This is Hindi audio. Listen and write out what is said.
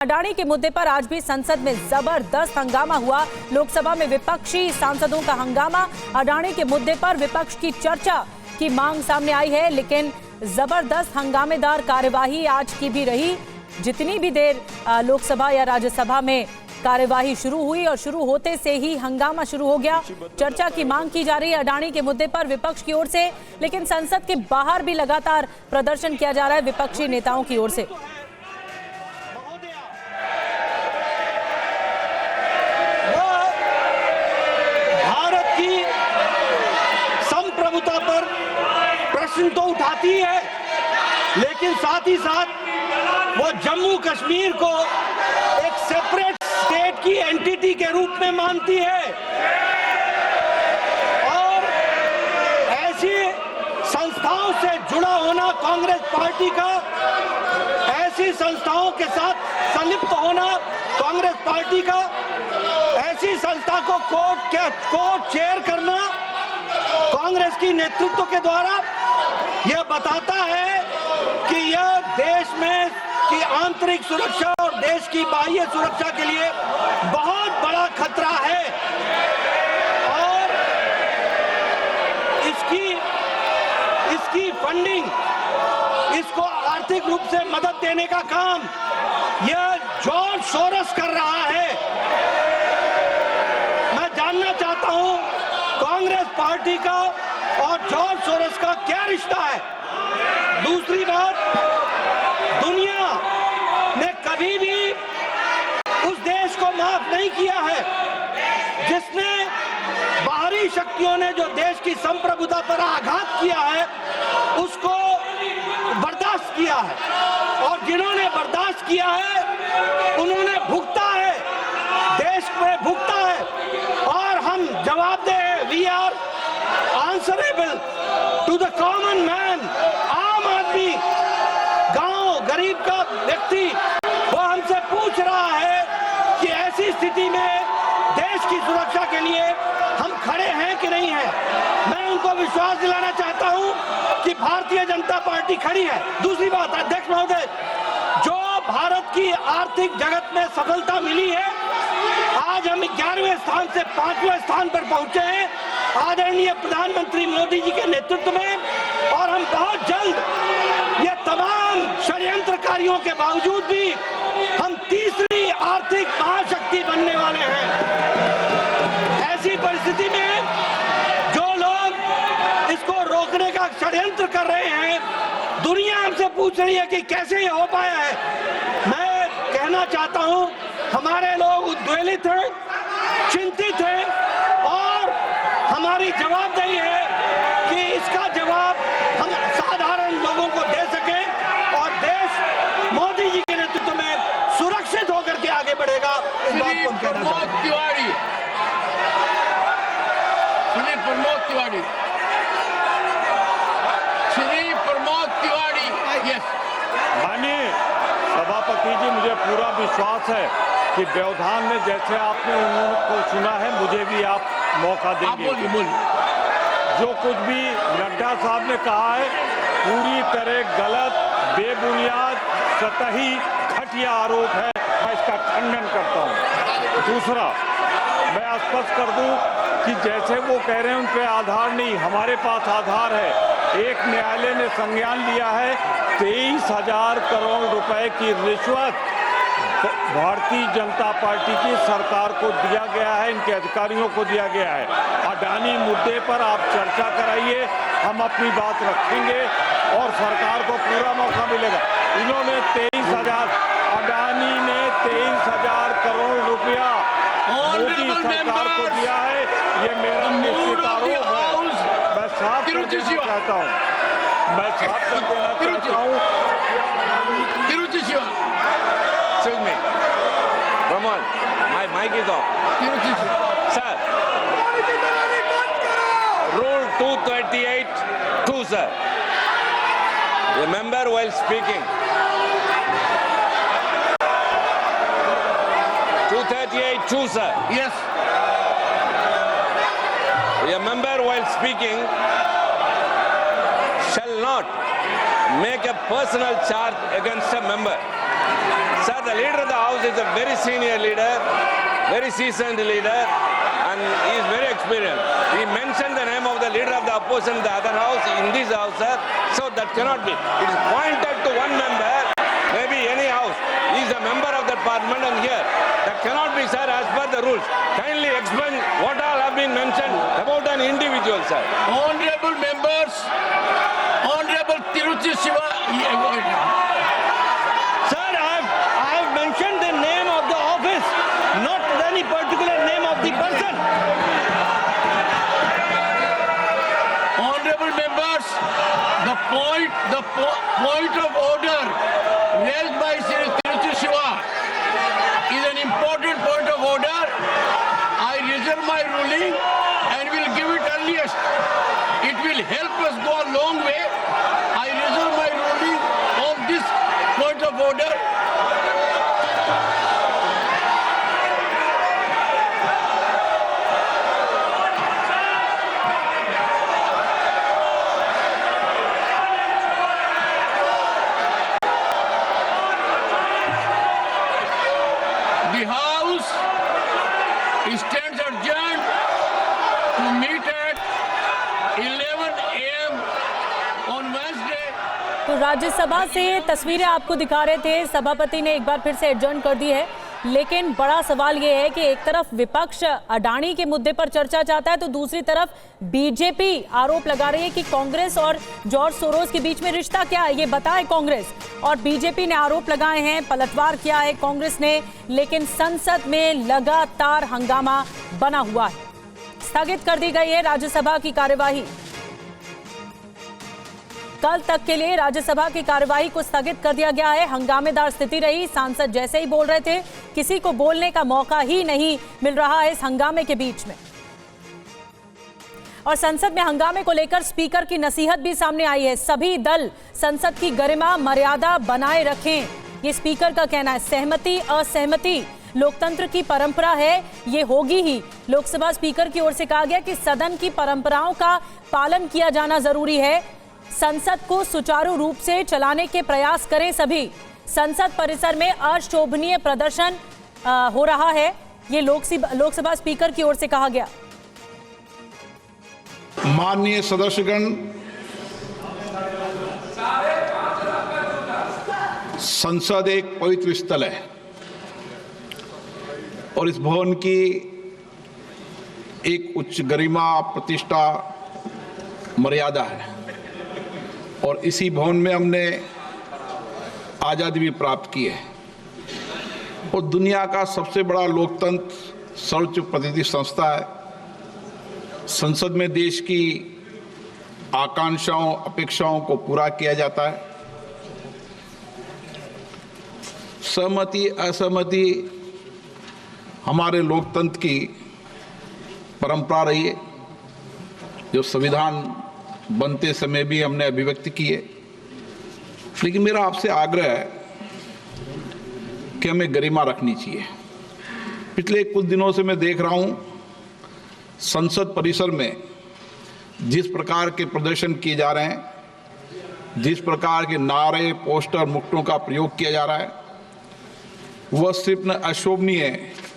अडानी के मुद्दे पर आज भी संसद में जबरदस्त हंगामा हुआ। लोकसभा में विपक्षी सांसदों का हंगामा। अडानी के मुद्दे पर विपक्ष की चर्चा की मांग सामने आई है, लेकिन जबरदस्त हंगामेदार कार्यवाही आज की भी रही। जितनी भी देर लोकसभा या राज्यसभा में कार्यवाही शुरू हुई और शुरू होते से ही हंगामा शुरू हो गया। चर्चा की मांग की जा रही है अडानी के मुद्दे पर विपक्ष की ओर से, लेकिन संसद के बाहर भी लगातार प्रदर्शन किया जा रहा है विपक्षी नेताओं की ओर से। संप्रभुता पर प्रश्न तो उठाती है, लेकिन साथ ही साथ वो जम्मू कश्मीर को एक सेपरेट स्टेट की एंटिटी के रूप में मानती है और ऐसी संस्थाओं से जुड़ा होना कांग्रेस पार्टी का, ऐसी संस्थाओं के साथ संलिप्त होना कांग्रेस पार्टी का, ऐसी संस्था को कोर्ट चेयर करना कांग्रेस की नेतृत्व के द्वारा यह बताता है कि यह देश में की आंतरिक सुरक्षा और देश की बाह्य सुरक्षा के लिए बहुत बड़ा खतरा है और इसकी फंडिंग, इसको आर्थिक रूप से मदद देने का काम यह जॉर्ज सोरोस कर रहा है। मैं जानना चाहता हूं कांग्रेस पार्टी का और जॉर्ज सोरोस का क्या रिश्ता है। दूसरी बात, दुनिया ने कभी भी उस देश को माफ नहीं किया है जिसने बाहरी शक्तियों ने जो देश की संप्रभुता पर आघात किया है उसको बर्दाश्त किया है, और जिन्होंने बर्दाश्त किया है उन्होंने भुगता है, देश में भुगता है और हम जवाबदेह हैं। We are answerable to the common man. आम आदमी, गांव गरीब का व्यक्ति वो हमसे पूछ रहा है कि ऐसी स्थिति में देश की सुरक्षा के लिए हम खड़े हैं कि नहीं हैं। मैं उनको विश्वास दिलाना चाहता हूं कि भारतीय जनता पार्टी खड़ी है। दूसरी बात, अध्यक्ष महोदय, जो भारत की आर्थिक जगत में सफलता मिली है, आज हम 11वें स्थान से 5वें स्थान पर पहुंचे हैं आदरणीय प्रधानमंत्री मोदी जी के नेतृत्व में, और हम बहुत जल्द ये तमाम षड्यंत्रकारियों के बावजूद भी हम तीसरी आर्थिक महाशक्ति बनने वाले हैं। ऐसी परिस्थिति में जो लोग इसको रोकने का षड्यंत्र कर रहे हैं, दुनिया हमसे पूछ रही है कि कैसे ये हो पाया है। मैं कहना चाहता हूं हमारे लोग उद्वेलित हैं, चिंतित हैं और हमारी जवाबदेही है कि इसका जवाब हम साधारण लोगों को दे सकें और देश मोदी जी के नेतृत्व में सुरक्षित होकर के आगे बढ़ेगा। इस बात को हम कहना चाहते हैं। श्री प्रमोद तिवारी, श्री प्रमोद तिवारी, यस। माननीय सभापति जी, मुझे पूरा विश्वास है कि व्यवधान में जैसे आपने उनको सुना है, मुझे भी आप मौका देंगे। जो कुछ भी नड्डा साहब ने कहा है पूरी तरह गलत, बेबुनियाद, सतही, घटिया आरोप है। मैं इसका खंडन करता हूं। दूसरा, मैं स्पष्ट कर दूं कि जैसे वो कह रहे हैं उन पे आधार नहीं, हमारे पास आधार है। एक न्यायालय ने संज्ञान लिया है 23,000 करोड़ रुपए की रिश्वत भारतीय जनता पार्टी की सरकार को दिया गया है, इनके अधिकारियों को दिया गया है। अडानी मुद्दे पर आप चर्चा कराइए, हम अपनी बात रखेंगे और सरकार को पूरा मौका मिलेगा। इन्होंने 23,000, अडानी ने 23,000 करोड़ रुपया मोदी सरकार को दिया है, ये मेरा निश्चित आरोप है। मैं साफ कर देना चाहता हूँ, मैं साफ कर देना चाहता हूँ। Excuse me, Raman, my mic is off. Sir, Rule 238(2), sir. Remember while speaking. 238(2), sir. Yes. Remember while speaking shall not make a personal charge against a member. Sir, the leader of the house is a very senior leader, very seasoned leader, and he is very experienced. He mentioned the name of the leader of the opposition in the other house, in this house, sir. So that cannot be. It is pointed to one member, maybe any house. He is a member of that parliament and here. That cannot be, sir, as per the rules. Kindly explain what all have been mentioned about an individual, sir. Honorable members, Honorable Tiruchi Shiva. Sir, I have mentioned the name of the office, not any particular name of the person. Honorable members, the point of order raised by Sri Tiruchi Shiva is an important point of order. I reserve my ruling and will give it earliest. It will help us go a long way. I reserve my ruling on this point of order. The House stands adjourned to meet at 11 a.m. on Wednesday. तो राज्यसभा से तस्वीरें आपको दिखा रहे थे, सभापति ने एक बार फिर से एडजर्न कर दी है, लेकिन बड़ा सवाल ये है कि एक तरफ विपक्ष अडानी के मुद्दे पर चर्चा चाहता है तो दूसरी तरफ बीजेपी आरोप लगा रही है कि कांग्रेस और जॉर्ज सोरोस के बीच में रिश्ता क्या है, ये बताए कांग्रेस। और बीजेपी ने आरोप लगाए हैं, पलटवार किया है कांग्रेस ने, लेकिन संसद में लगातार हंगामा बना हुआ है। स्थगित कर दी गई है राज्यसभा की कार्यवाही। कल तक के लिए राज्यसभा की कार्यवाही को स्थगित कर दिया गया है। हंगामेदार स्थिति रही, सांसद जैसे ही बोल रहे थे, किसी को बोलने का मौका ही नहीं मिल रहा है इस हंगामे के बीच में। और संसद में हंगामे को लेकर स्पीकर की नसीहत भी सामने आई है। सभी दल संसद की गरिमा मर्यादा बनाए रखें, ये स्पीकर का कहना है। सहमति असहमति लोकतंत्र की परंपरा है, ये होगी ही। लोकसभा स्पीकर की ओर से कहा गया कि सदन की परंपराओं का पालन किया जाना जरूरी है। संसद को सुचारू रूप से चलाने के प्रयास करें सभी। संसद परिसर में अशोभनीय प्रदर्शन हो रहा है, ये लोकसभा स्पीकर की ओर से कहा गया। माननीय सदस्यगण, संसद एक पवित्र स्थल है और इस भवन की एक उच्च गरिमा, प्रतिष्ठा, मर्यादा है और इसी भवन में हमने आज़ादी भी प्राप्त की है और दुनिया का सबसे बड़ा लोकतंत्र सर्वोच्च प्रतिनिधि संस्था है। संसद में देश की आकांक्षाओं, अपेक्षाओं को पूरा किया जाता है। सहमति असहमति हमारे लोकतंत्र की परंपरा रही है, जो संविधान बनते समय भी हमने अभिव्यक्ति की है। लेकिन मेरा आपसे आग्रह है कि हमें गरिमा रखनी चाहिए। पिछले कुछ दिनों से मैं देख रहा हूं संसद परिसर में जिस प्रकार के प्रदर्शन किए जा रहे हैं, जिस प्रकार के नारे, पोस्टर, मुक्तों का प्रयोग किया जा रहा है, वह सिर्फ न अशोभनीय है